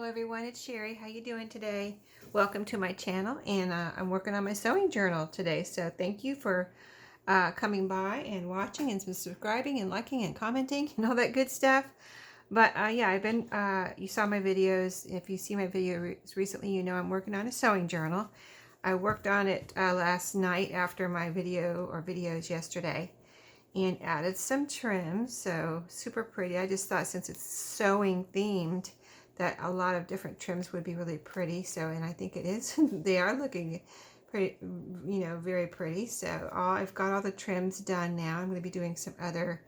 everyone, it's Sherry. How you doing today? Welcome to my channel, and I'm working on my sewing journal today. So thank you for coming by and watching and subscribing and liking and commenting and all that good stuff. But yeah, I've been, you saw my videos. If you see my videos recently, you know I'm working on a sewing journal. I worked on it last night after my videos yesterday, and added some trims. So super pretty. I just thought since it's sewing themed that a lot of different trims would be really pretty. So, and I think it is. They are looking pretty, you know, very pretty. So I've got all the trims done now. I'm going to be doing some other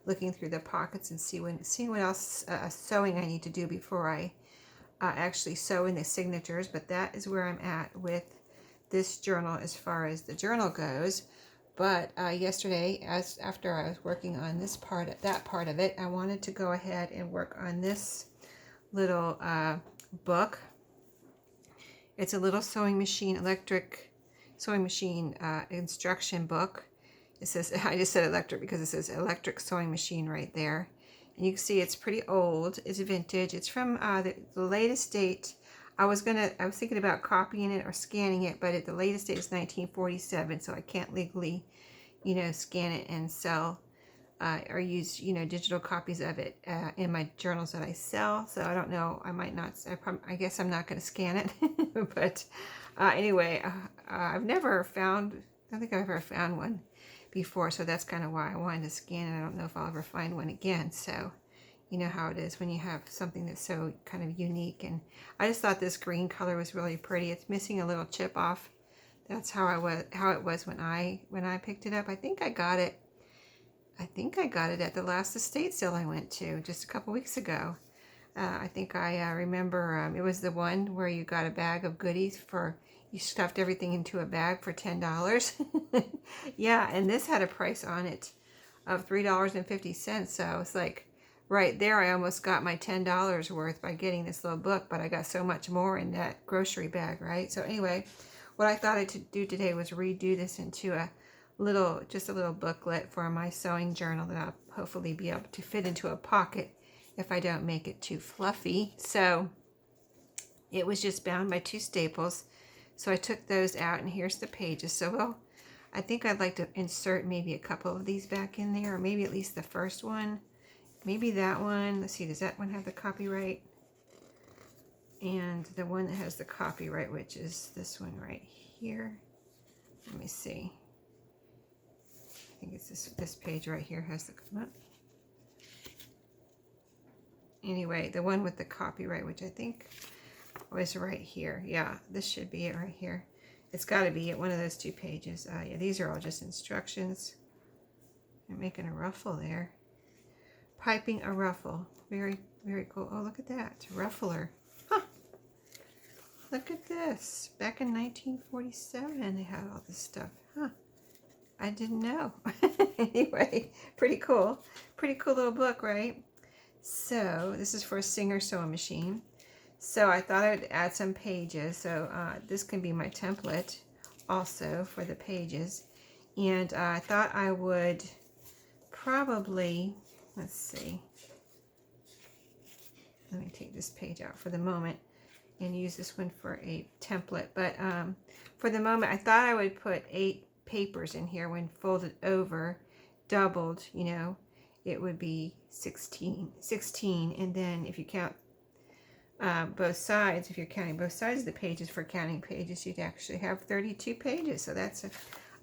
looking through the pockets and seeing what else sewing I need to do before I actually sew in the signatures. But that is where I'm at with this journal as far as the journal goes. But yesterday, after I was working on that part of it, I wanted to go ahead and work on this little book. It's a little electric sewing machine instruction book. It says, I just said electric because it says electric sewing machine right there. And you can see it's pretty old. It's vintage. It's from the latest date. I was thinking about copying it or scanning it, but the latest date is 1947, so I can't legally, you know, scan it and sell or use, you know, digital copies of it in my journals that I sell. So I don't know. I might not. I guess I'm not going to scan it. But anyway, I've never found. I don't think I've ever found one before, so that's kind of why I wanted to scan it. I don't know if I'll ever find one again. So you know how it is when you have something that's so kind of unique. And I just thought this green color was really pretty. It's missing a little chip off. That's how it was when I picked it up. I think I got it at the last estate sale I went to just a couple weeks ago. I think I remember it was the one where you got a bag of goodies you stuffed everything into a bag for $10. Yeah, and this had a price on it of $3.50. So it's like right there, I almost got my $10 worth by getting this little book, but I got so much more in that grocery bag, right? So anyway, what I thought I'd do today was redo this into just a little booklet for my sewing journal that I'll hopefully be able to fit into a pocket if I don't make it too fluffy. So it was just bound by 2 staples. So I took those out, and here's the pages. So I think I'd like to insert maybe a couple of these back in there, or maybe at least the first one. Maybe that one. Let's see, does that one have the copyright? And the one that has the copyright, which is this one right here. Let me see. I think it's this page right here has the, anyway, the one with the copyright, which I think was right here. Yeah, this should be it right here. It's got to be at one of those 2 pages. Yeah, these are all just instructions. I'm making a ruffle there. Piping a ruffle. Very, very cool. Oh, look at that. Ruffler. Huh. Look at this. Back in 1947, they had all this stuff. Huh. I didn't know. Anyway, pretty cool. Pretty cool little book, right? So this is for a Singer sewing machine. So I thought I'd add some pages. So this can be my template also for the pages. And I thought I would probably, let's see. Let me take this page out for the moment and use this one for a template. But for the moment, I thought I would put 8 papers in here. When folded over, doubled, you know, it would be 16. And then if you count both sides, if you're counting both sides of the pages for counting pages, you'd actually have 32 pages. So that's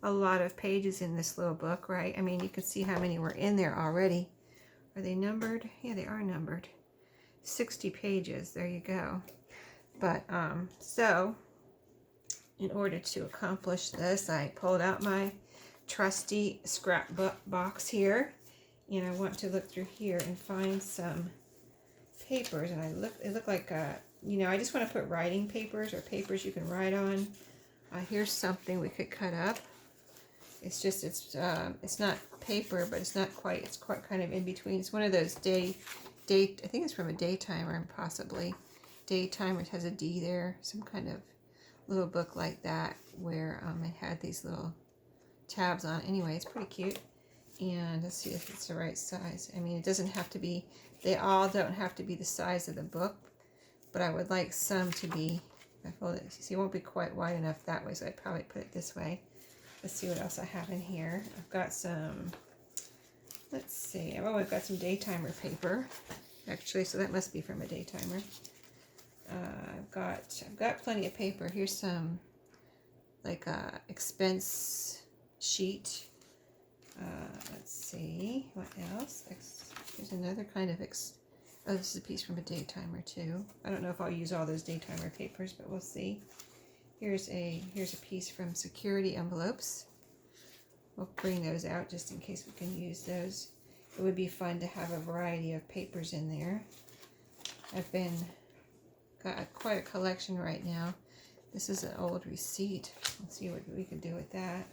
a lot of pages in this little book, right? I mean, you can see how many were in there already. Are they numbered? Yeah, they are numbered. 60 pages. There you go. But so in order to accomplish this, I pulled out my trusty scrapbook box here, and I want to look through here and find some papers. And it looked like you know, I just want to put writing papers or papers you can write on. Here's something we could cut up. It's just it's not paper, but it's quite kind of in between. It's one of those I think it's from a day timer, possibly. Day timer. It has a D there, some kind of little book like that, where it had these little tabs on it. Anyway, it's pretty cute. And let's see if it's the right size. I mean, it doesn't have to be, they all don't have to be the size of the book, but I would like some to be, if I fold it, see, it won't be quite wide enough that way, so I'd probably put it this way. Let's see what else I have in here. I've got some, let's see, oh, I've got some daytimer paper, actually, so that must be from a daytimer. I've got plenty of paper. Here's some, like, expense sheet. Let's see, what else? Here's another kind of, oh, this is a piece from a daytimer too. I don't know if I'll use all those daytimer papers, but we'll see. Here's a piece from security envelopes. We'll bring those out just in case we can use those. It would be fun to have a variety of papers in there. I've got quite a collection right now. This is an old receipt. Let's see what we can do with that.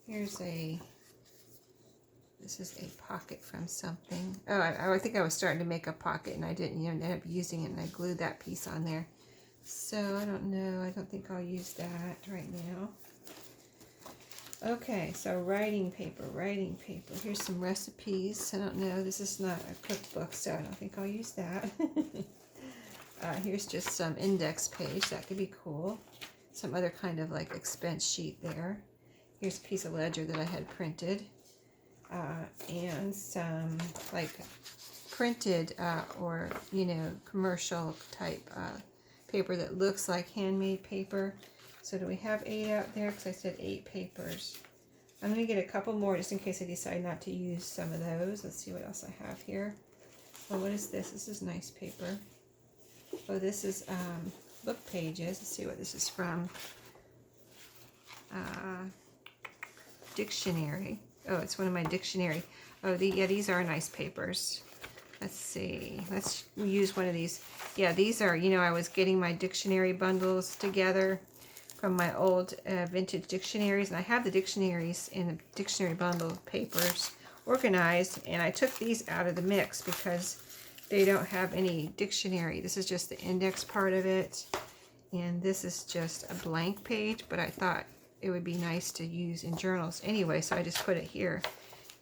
This is a pocket from something. Oh, I think I was starting to make a pocket and I didn't end up using it, and I glued that piece on there. So I don't know. I don't think I'll use that right now. Okay, so writing paper. Here's some recipes. I don't know. This is not a cookbook, so I don't think I'll use that. Here's just some index page. That could be cool. Some other kind of like expense sheet there. Here's a piece of ledger that I had printed. And some like printed or, you know, commercial type paper that looks like handmade paper. So do we have 8 out there? Because I said 8 papers. I'm going to get a couple more just in case I decide not to use some of those. Let's see what else I have here. Oh, what is this? This is nice paper. Oh, this is book pages. Let's see what this is from. Dictionary. Oh, it's one of my dictionary. Oh, yeah, these are nice papers. Let's see. Let's use one of these. Yeah, these are, you know, I was getting my dictionary bundles together from my old vintage dictionaries, and I have the dictionaries in the dictionary bundle papers organized, and I took these out of the mix because they don't have any dictionary. This is just the index part of it, and this is just a blank page, but I thought it would be nice to use in journals anyway, so I just put it here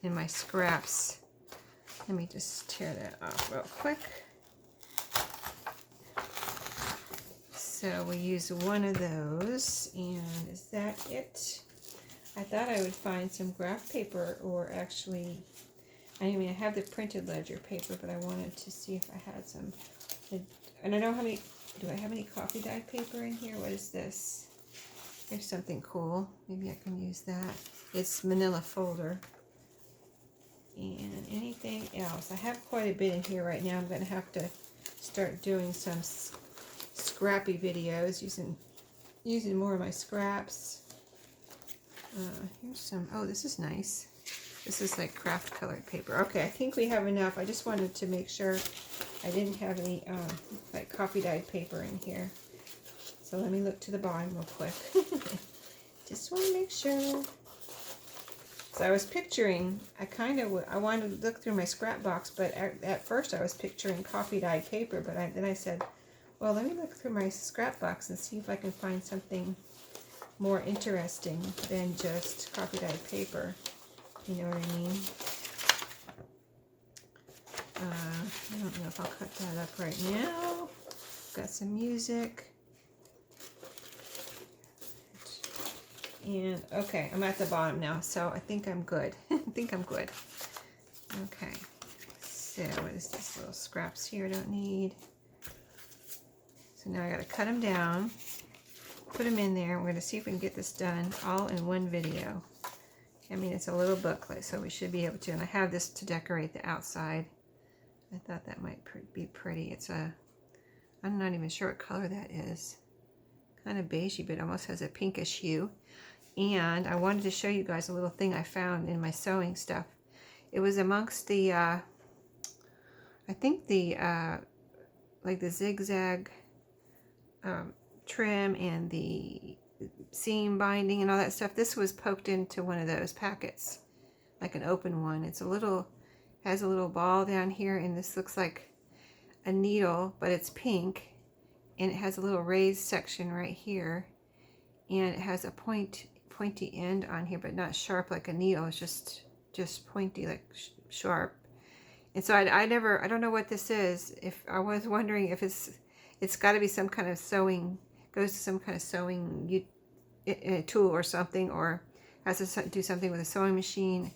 in my scraps. Let me just tear that off real quick. So we use one of those, and is that it? I thought I would find some graph paper, or actually, I mean, I have the printed ledger paper, but I wanted to see if I had some. And I don't know how many, do I have any coffee dye paper in here? What is this? Here's something cool. Maybe I can use that. It's manila folder. And anything else? I have quite a bit in here right now. I'm going to have to start doing some scrappy videos using more of my scraps. Here's some, oh, this is nice. This is like craft colored paper. Okay, I think we have enough. I just wanted to make sure I didn't have any like coffee dyed paper in here. So let me look to the bottom real quick. Just want to make sure. So I was picturing, I wanted to look through my scrap box, but at first I was picturing coffee dyed paper, but then I said, well, let me look through my scrap box and see if I can find something more interesting than just coffee dyed paper. You know what I mean? I don't know if I'll cut that up right now. Got some music. And okay, I'm at the bottom now, so I think I'm good. I think I'm good. Okay, so what is this? Little scraps here I don't need. So now I gotta cut them down, put them in there. We're gonna see if we can get this done all in one video. I mean, it's a little booklet, so we should be able to. And I have this to decorate the outside. I thought that might be pretty. I'm not even sure what color that is. Kind of beigey, but it almost has a pinkish hue. And I wanted to show you guys a little thing I found in my sewing stuff. It was amongst the, I think the, like the zigzag trim and the seam binding and all that stuff. This was poked into one of those packets, like an open one. It's has a little ball down here, and this looks like a needle, but it's pink, and it has a little raised section right here, and it has a pointy end on here, but not sharp like a needle. It's just pointy, like sharp. And so I don't know what this is. If I was wondering if it's it's got to be some kind of sewing, goes to some kind of sewing tool or something, or has to do something with a sewing machine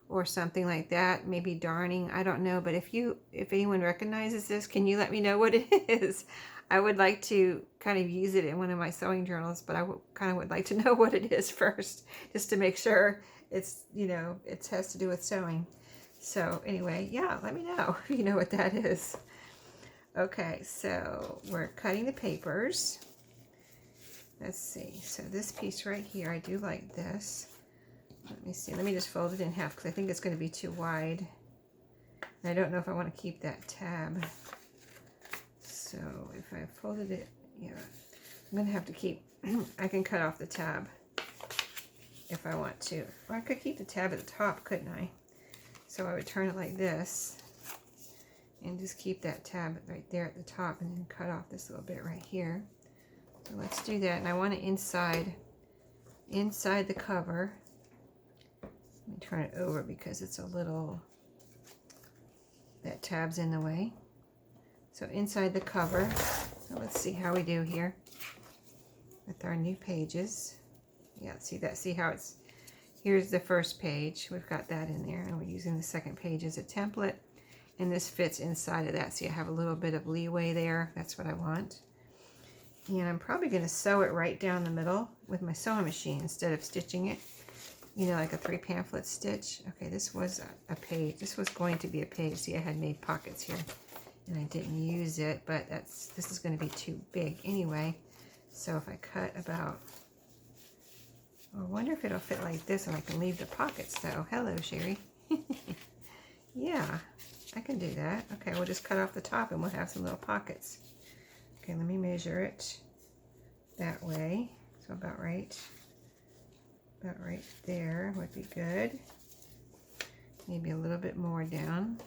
or something like that. Maybe darning, I don't know. But if anyone recognizes this, can you let me know what it is? I would like to kind of use it in one of my sewing journals, but I kind of would like to know what it is first, just to make sure it's, you know, it has to do with sewing. So anyway, yeah, let me know if you know what that is. Okay, so we're cutting the papers. Let's see. So this piece right here, I do like this. Let me see. Let me just fold it in half because I think it's going to be too wide. And I don't know if I want to keep that tab. So if I folded it, yeah, I'm going to have to keep, I can cut off the tab if I want to. Or I could keep the tab at the top, couldn't I? So I would turn it like this and just keep that tab right there at the top and then cut off this little bit right here. So let's do that. And I want it inside the cover. Let me turn it over because it's a little, that tab's in the way. So inside the cover. So let's see how we do here with our new pages. Yeah, see that? See how it's, here's the first page. We've got that in there, and we're using the second page as a template. And this fits inside of that. See, I have a little bit of leeway there. That's what I want. And I'm probably going to sew it right down the middle with my sewing machine instead of stitching it, you know, like a 3 pamphlet stitch. Okay, this was a page. This was going to be a page. See, I had made pockets here, and I didn't use it, but this is going to be too big anyway. So if I cut about, I wonder if it'll fit like this and I can leave the pockets though. Hello, Sherry. Yeah, I can do that. Okay, we'll just cut off the top and we'll have some little pockets. Okay, let me measure it that way. So about right there would be good. Maybe a little bit more down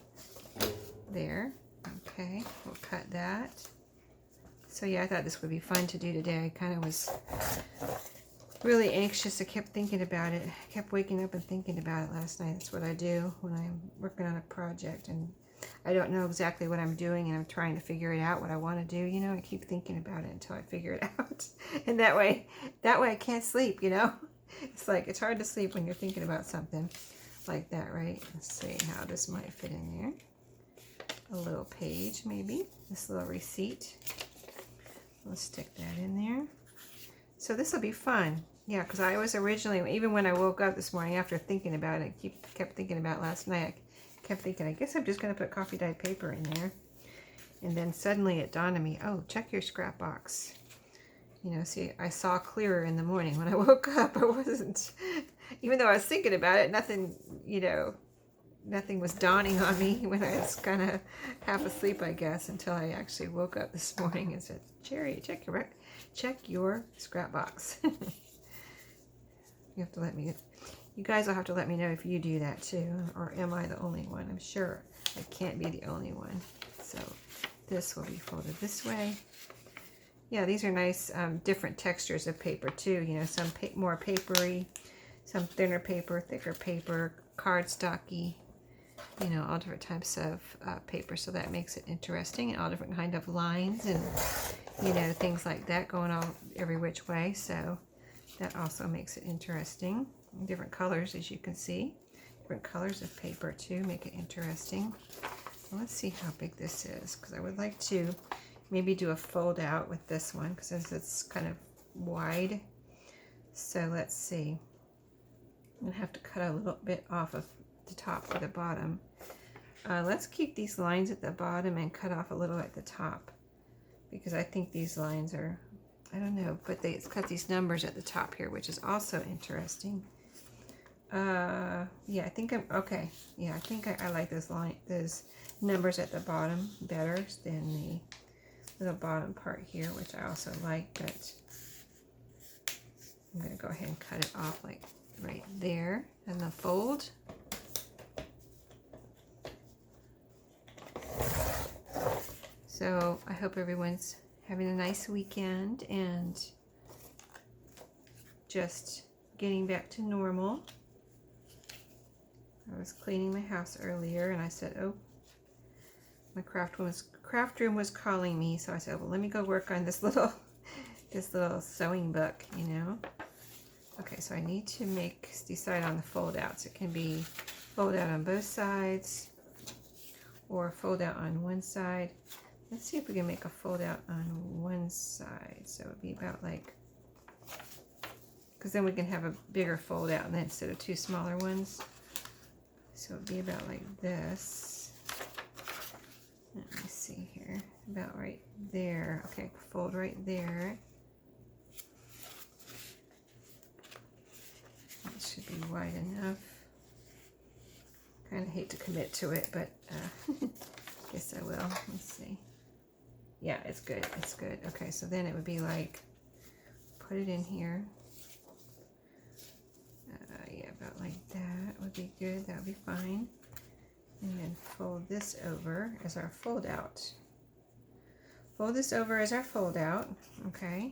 there. Okay, we'll cut that. So yeah, I thought this would be fun to do today. I kind of was really anxious. I kept thinking about it. I kept waking up and thinking about it last night. That's what I do when I'm working on a project and I don't know exactly what I'm doing and I'm trying to figure it out, what I want to do. You know, I keep thinking about it until I figure it out. And that way I can't sleep, you know. It's like, it's hard to sleep when you're thinking about something like that, right? Let's see how this might fit in there. A little page, maybe. This little receipt. Let's stick that in there. So this will be fun. Yeah, because I was originally, even when I woke up this morning after thinking about it, I kept thinking about it last night. I kept thinking, I guess I'm just going to put coffee dyed paper in there. And then suddenly it dawned on me, oh, check your scrap box. You know, see, I saw clearer in the morning when I woke up. I wasn't, even though I was thinking about it, nothing, you know, nothing was dawning on me when I was kind of half asleep, I guess, until I actually woke up this morning and said, Cherry, check your scrap box. You have to let me, you guys will have to let me know if you do that too, or am I the only one? I'm sure I can't be the only one. So this will be folded this way. Yeah, these are nice different textures of paper too. You know, some more papery, some thinner paper, thicker paper, cardstocky. You know, all different types of paper, so that makes it interesting, and all different kind of lines and, you know, things like that going all every which way. So that also makes it interesting. Different colors, as you can see. Different colors of paper too make it interesting. Well, let's see how big this is, because I would like to maybe do a fold out with this one, because it's kind of wide. So let's see. I'm going to have to cut a little bit off of the top to the bottom. Let's keep these lines at the bottom and cut off a little at the top, because I think these lines are, I don't know, but it's cut these numbers at the top here, which is also interesting. Yeah, I think I'm okay. Yeah, I think I like those numbers at the bottom better than the little bottom part here, which I also like, but I'm going to go ahead and cut it off like right there in the fold. So I hope everyone's having a nice weekend and just getting back to normal. I was cleaning my house earlier and I said, oh, my craft room craft room was calling me, so I said, well, let me go work on this little sewing book, you know. Okay, so I need to decide on the fold outs. It can be fold out on both sides or fold out on one side. Let's see if we can make a fold out on one side. So it would be about like, because then we can have a bigger fold out instead of two smaller ones. So it would be about like this. Let me see here, about right there. Okay, fold right there. It should be wide enough. Kind of hate to commit to it, but guess I will. Let's see. Yeah, it's good. It's good. Okay, so then it would be like, put it in here. Yeah, about like that would be good. That would be fine. And then fold this over as our fold out. Fold this over as our fold out. Okay.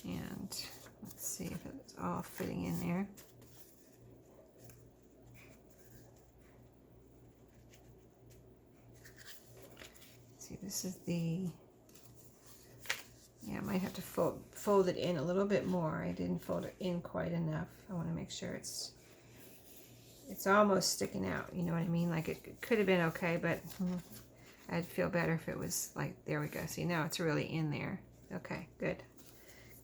And let's see if it's all fitting in there. See, this is the, yeah, I might have to fold it in a little bit more. I didn't fold it in quite enough. I want to make sure it's almost sticking out, you know what I mean? Like it could have been okay, but I'd feel better if it was like, there we go. See, now it's really in there. Okay, good.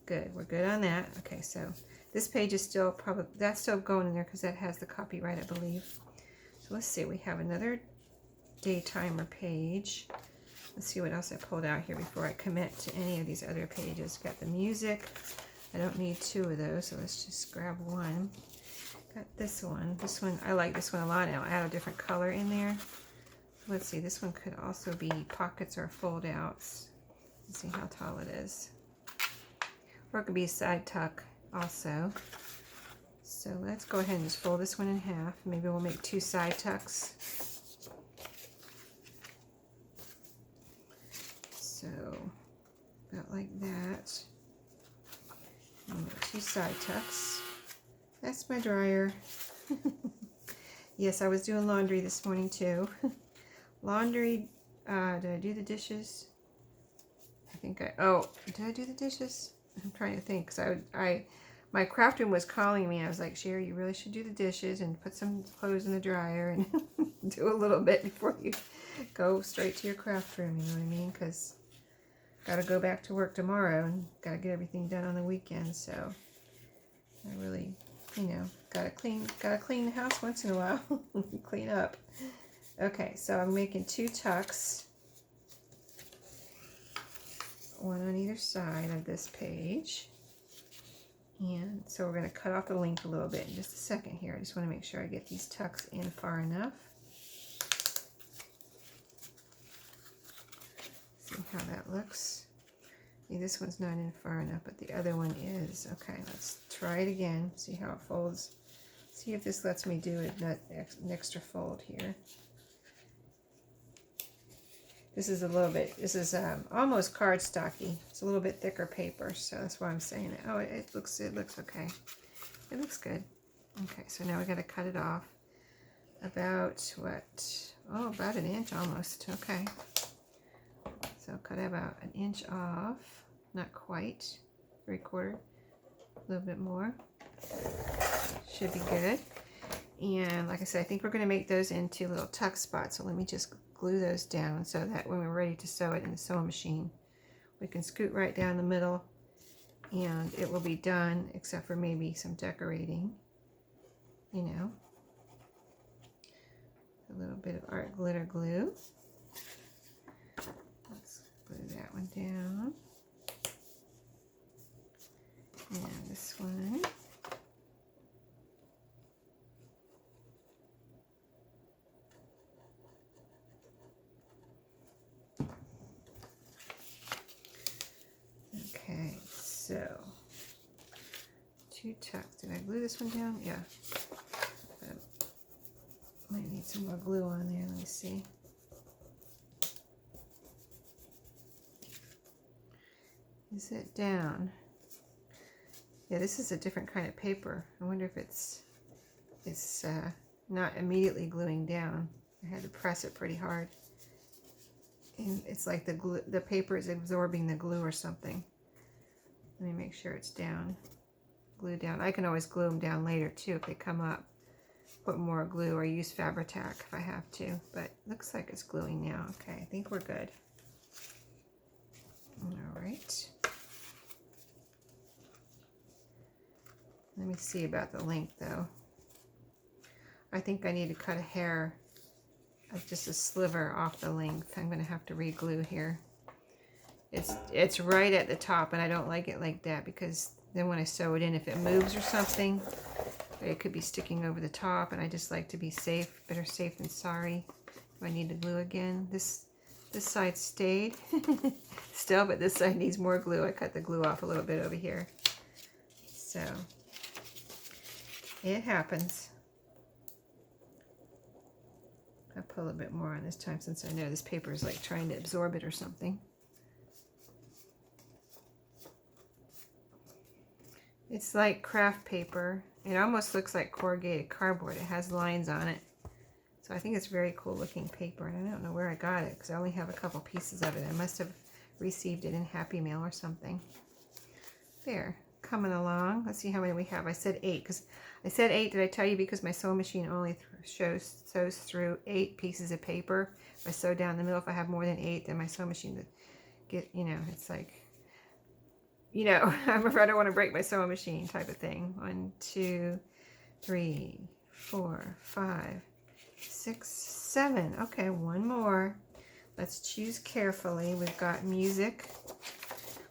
Good, we're good on that. Okay, so this page is still probably, that's still going in there because that has the copyright, I believe. So let's see, we have another day timer page. Let's see what else I pulled out here before I commit to any of these other pages. Got the music. I don't need two of those, so let's just grab one. Got this one. This one, I like this one a lot. I'll add a different color in there. Let's see, this one could also be pockets or fold outs. Let's see how tall it is. Or it could be a side tuck also. So let's go ahead and just fold this one in half. Maybe we'll make two side tucks. So about like that. And make two side tucks. That's my dryer. Yes, I was doing laundry this morning too. Laundry, did I do the dishes? I think did I do the dishes? I'm trying to think, because my craft room was calling me. I was like, Sherry, you really should do the dishes and put some clothes in the dryer and do a little bit before you go straight to your craft room, you know what I mean? Because got to go back to work tomorrow and got to get everything done on the weekend, so I really, you know, gotta clean the house once in a while. Clean up. Okay, so I'm making two tucks, one on either side of this page. And so we're going to cut off the length a little bit in just a second here. I just want to make sure I get these tucks in far enough. See how that looks. See, this one's not in far enough, but the other one is. Okay, let's try it again. See how it folds. See if this lets me do an extra fold here. This is a little bit, this is almost cardstocky. It's a little bit thicker paper, so that's why I'm saying it. Oh, it looks okay. It looks good. Okay, so now we got to cut it off. About what? Oh, about an inch almost. Okay. So cut about an inch off. Not quite. 3/4. A little bit more. Should be good. And like I said, I think we're going to make those into little tuck spots. So let me just glue those down so that when we're ready to sew it in the sewing machine, we can scoot right down the middle and it will be done, except for maybe some decorating, you know. A little bit of art glitter glue. Let's glue that one down. And this one. Okay, so two tucks. Did I glue this one down? Yeah. Might need some more glue on there. Let me see. Is it down? Yeah, this is a different kind of paper. I wonder if it's not immediately gluing down. I had to press it pretty hard. And it's like the glue, the paper is absorbing the glue or something. Let me make sure it's down. Glue down. I can always glue them down later too if they come up. Put more glue or use Fabri-Tac if I have to. But looks like it's gluing now. Okay, I think we're good. All right. Let me see about the length though. I think I need to cut a hair, just a sliver off the length. I'm going to have to re-glue here. It's right at the top, and I don't like it like that because then when I sew it in, if it moves or something, it could be sticking over the top, and I just like to be safe. Better safe than sorry. Do I need to glue again? This side stayed still, but this side needs more glue. I cut the glue off a little bit over here. So it happens. I'll put a little bit more on this time since I know this paper is like trying to absorb it or something. It's like craft paper. It almost looks like corrugated cardboard. It has lines on it. So I think it's very cool looking paper. And I don't know where I got it because I only have a couple pieces of it. I must have received it in Happy Mail or something. There, coming along. Let's see how many we have. I said 8 because I said 8, did I tell you? Because my sewing machine only sews through 8 pieces of paper. If I sew down the middle, if I have more than 8, then my sewing machine would get, you know, it's like, you know, I'm afraid I don't want to break my sewing machine type of thing. 1, 2, 3, 4, 5, 6, 7. Okay, one more. Let's choose carefully. We've got music.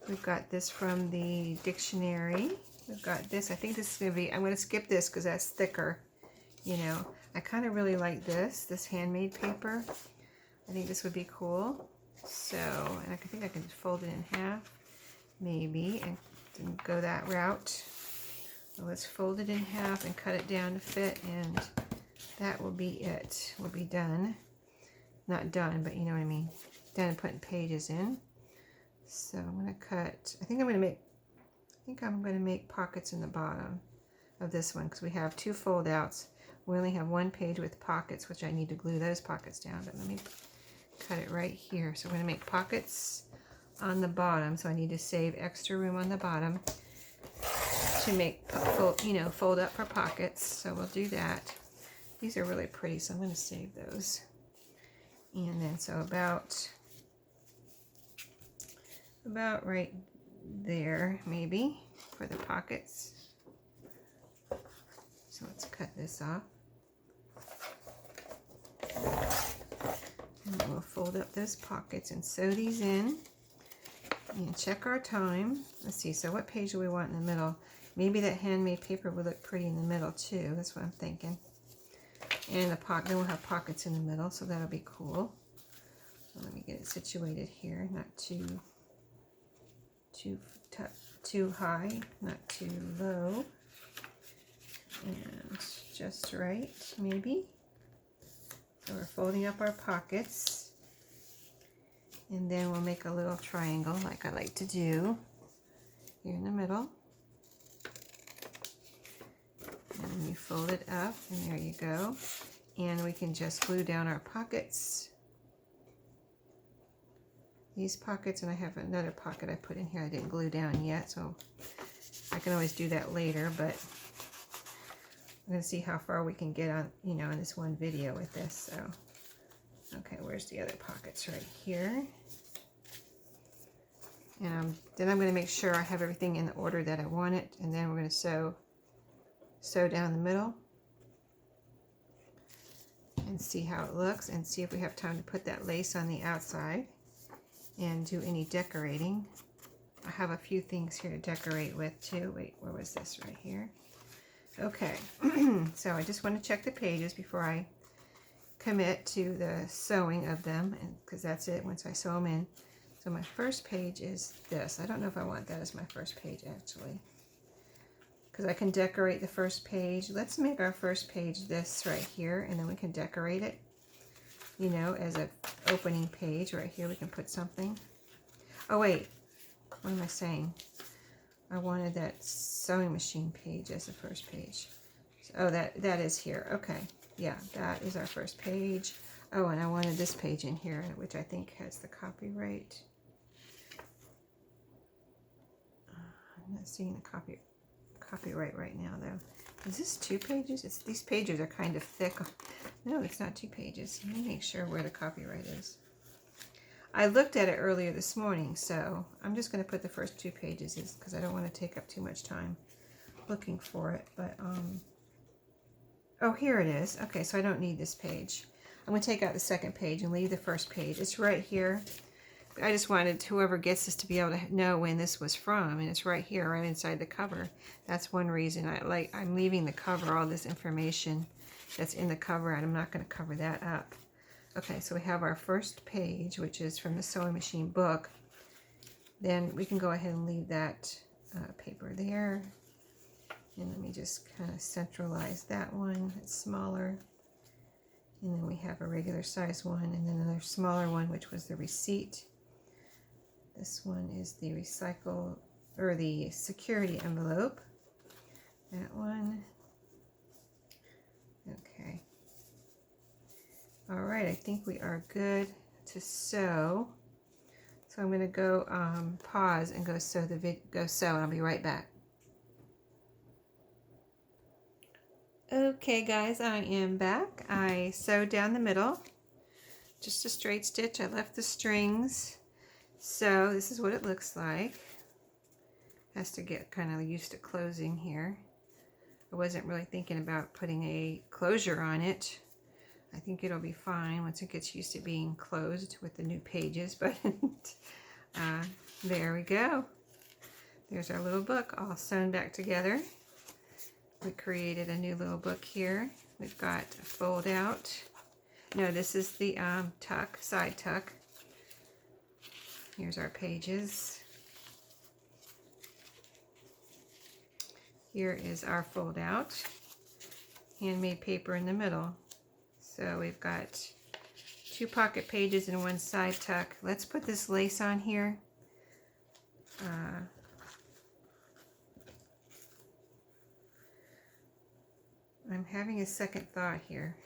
We've got this from the dictionary. We've got this. I think this is going to be, I'm going to skip this because that's thicker. You know, I kind of really like this handmade paper. I think this would be cool. So, and I think I can fold it in half, maybe, and go that route. So let's fold it in half and cut it down to fit, and that will be it. We'll be done. Not done, but you know what I mean. Done putting pages in. So I'm going to cut, I think I'm going to make pockets in the bottom of this one because we have 2 fold outs. We only have 1 page with pockets, which I need to glue those pockets down, but let me cut it right here. So we're going to make pockets on the bottom, so I need to save extra room on the bottom to make, fold up for pockets. So we'll do that. These are really pretty, so I'm going to save those. And then so about right there, maybe, for the pockets. So let's cut this off. And then we'll fold up those pockets and sew these in. And check our time. Let's see, so what page do we want in the middle? Maybe that handmade paper would look pretty in the middle too. That's what I'm thinking. And then we'll have pockets in the middle, so that'll be cool. So let me get it situated here, not too high, not too low, and just right, maybe. So we're folding up our pockets, and then we'll make a little triangle like I like to do here in the middle. And then you fold it up, and there you go. And we can just glue down our pockets. These pockets, and I have another pocket I put in here I didn't glue down yet, so I can always do that later, but I'm going to see how far we can get on, in this one video with this. So, okay, where's the other pockets? Right here. And then I'm going to make sure I have everything in the order that I want it, and then we're going to sew down the middle and see how it looks, and see if we have time to put that lace on the outside and do any decorating. I have a few things here to decorate with too. Wait, where was this? Right here. Okay, so I just want to check the pages before I commit to the sewing of them, because that's it once I sew them in. So my first page is this. I don't know if I want that as my first page actually, because I can decorate the first page. Let's make our first page this right here, and then we can decorate it, as an opening page. Right here we can put something. Oh wait, what am I saying? I wanted that sewing machine page as the first page. Oh, that is here. Okay, yeah, that is our first page. Oh, and I wanted this page in here, which I think has the copyright. I'm not seeing the copyright right now, though. Is this 2 pages? These pages are kind of thick. No, it's not 2 pages. Let me make sure where the copyright is. I looked at it earlier this morning, so I'm just going to put the first 2 pages because I don't want to take up too much time looking for it. But oh, here it is. Okay, so I don't need this page. I'm going to take out the second page and leave the first page. It's right here. I just wanted whoever gets this to be able to know when this was from, and it's right here, right inside the cover. That's one reason I'm leaving the cover, all this information that's in the cover, and I'm not going to cover that up. Okay, so we have our first page, which is from the Sewing Machine book. Then we can go ahead and leave that paper there. And let me just kind of centralize that one. It's smaller. And then we have a regular size one, and then another smaller one, which was the receipt. This one is the recycle, or the security envelope. That one. Okay. All right, I think we are good to sew. So I'm going to go pause and go sew and I'll be right back. Okay, guys, I am back. I sewed down the middle, just a straight stitch. I left the strings. So this is what it looks like. Has to get kind of used to closing here. I wasn't really thinking about putting a closure on it. I think it'll be fine once it gets used to being closed with the new pages, but there we go. There's our little book all sewn back together. We created a new little book here. We've got a fold out. No, this is the tuck, side tuck. Here's our pages. Here is our fold out. Handmade paper in the middle. So we've got 2 pocket pages and 1 side tuck. Let's put this lace on here. I'm having a second thought here.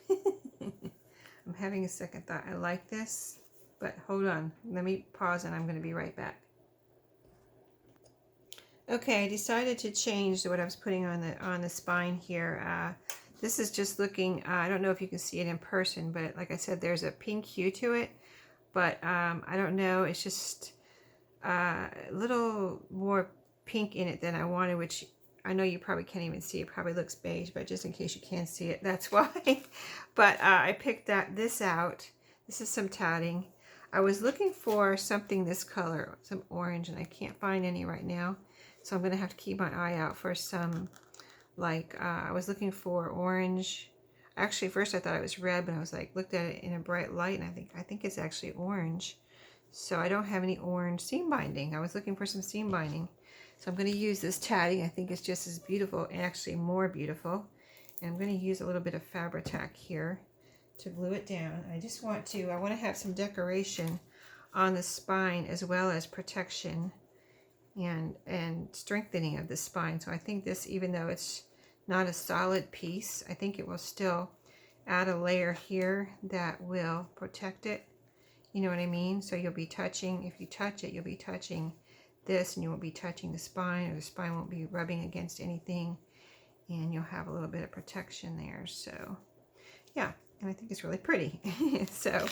I'm having a second thought. I like this, but hold on. Let me pause and I'm going to be right back. Okay, I decided to change what I was putting on the spine here. This is just looking, I don't know if you can see it in person, but like I said, there's a pink hue to it, but I don't know, it's just a little more pink in it than I wanted, which I know you probably can't even see. It probably looks beige, but just in case you can't see it, that's why. But I picked this out. This is some tatting. I was looking for something this color, some orange, and I can't find any right now. So I'm going to have to keep my eye out for some, like, I was looking for orange. Actually, first I thought it was red, but I was like, looked at it in a bright light, and I think it's actually orange. So I don't have any orange seam binding. I was looking for some seam binding. So I'm going to use this tatting. I think it's just as beautiful, and actually more beautiful. And I'm going to use a little bit of Fabri-Tac here to glue it down. I want to have some decoration on the spine as well as protection and strengthening of the spine. So I think this, even though it's not a solid piece, I think it will still add a layer here that will protect it. You know what I mean? So you'll be touching, if you touch it, you'll be touching this, and you won't be touching the spine, or the spine won't be rubbing against anything, and you'll have a little bit of protection there. So yeah, and I think it's really pretty. So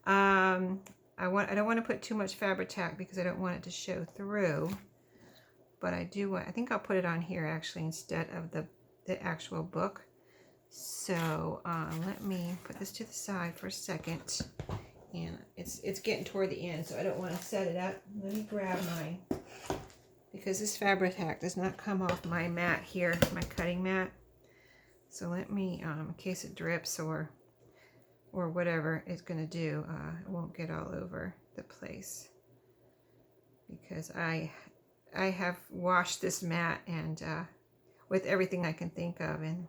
I don't want to put too much Fabri-Tac because I don't want it to show through, but I think I'll put it on here actually instead of the actual book. So let me put this to the side for a second. And it's getting toward the end, so I don't want to set it up. Let me grab mine, because this Fabri-Tac does not come off my mat here, my cutting mat. So let me, in case it drips or whatever it's going to do, it won't get all over the place. Because I have washed this mat and with everything I can think of, and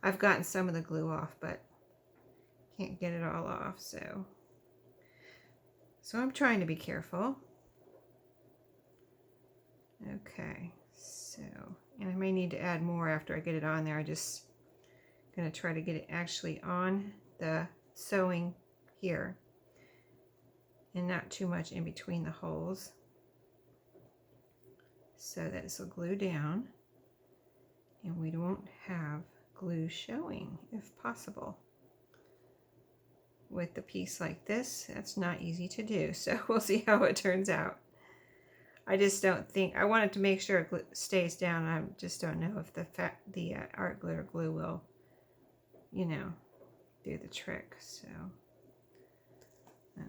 I've gotten some of the glue off, but can't get it all off, so I'm trying to be careful. Okay, so, and I may need to add more after I get it on there. I just going to try to get it actually on the sewing here and not too much in between the holes, so that this will glue down and we won't have glue showing if possible. With a piece like this, that's not easy to do, so we'll see how it turns out. I just don't think, I wanted to make sure it stays down. I just don't know if the art glitter glue will, you know, do the trick. So,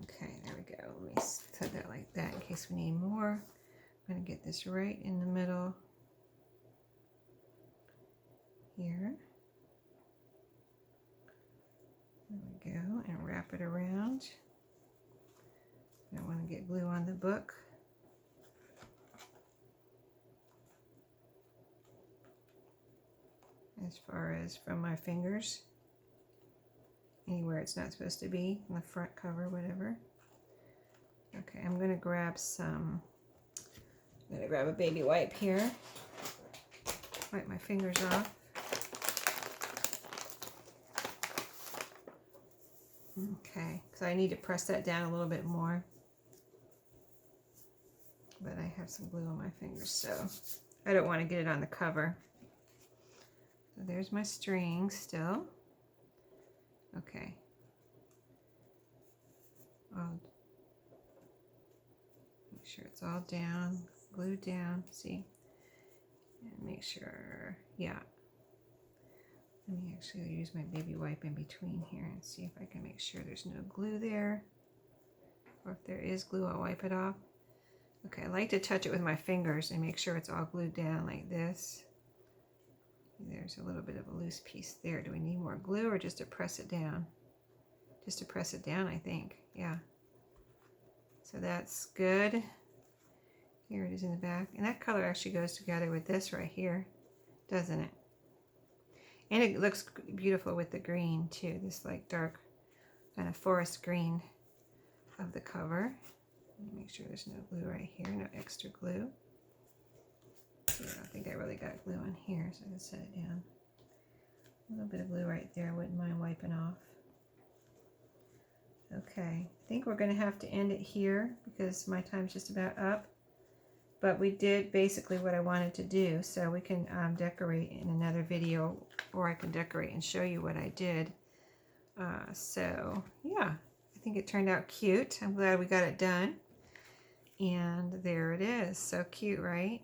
okay, there we go. Let me set that like that in case we need more. I'm going to get this right in the middle here. There we go, and wrap it around. I don't want to get glue on the book. As far as from my fingers, anywhere it's not supposed to be, on the front cover, whatever. Okay, I'm going to grab a baby wipe here. Wipe my fingers off. Okay, so I need to press that down a little bit more. But I have some glue on my fingers, so I don't want to get it on the cover. So there's my string still. Okay. I'll make sure it's all down, glued down, see? And make sure, yeah. Let me actually use my baby wipe in between here and see if I can make sure there's no glue there. Or if there is glue, I'll wipe it off. Okay, I like to touch it with my fingers and make sure it's all glued down like this. There's a little bit of a loose piece there. Do we need more glue or just to press it down? Just to press it down, I think. Yeah. So that's good. Here it is in the back. And that color actually goes together with this right here, doesn't it? And it looks beautiful with the green too. This like dark kind of forest green of the cover. Make sure there's no glue right here, no extra glue. I don't think I really got glue on here, so I can set it down. A little bit of glue right there, I wouldn't mind wiping off. Okay, I think we're going to have to end it here because my time's just about up. But we did basically what I wanted to do, so we can decorate in another video, or I can decorate and show you what I did. So yeah, I think it turned out cute. I'm glad we got it done. And there it is. So cute, right?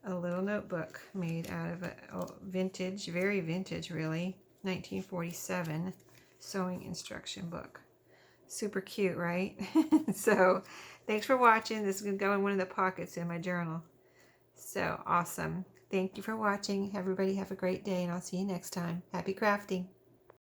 A little notebook made out of a vintage, very vintage really, 1947 sewing instruction book. Super cute, right? So thanks for watching. This is going to go in one of the pockets in my journal. So awesome. Thank you for watching. Everybody have a great day, and I'll see you next time. Happy crafting.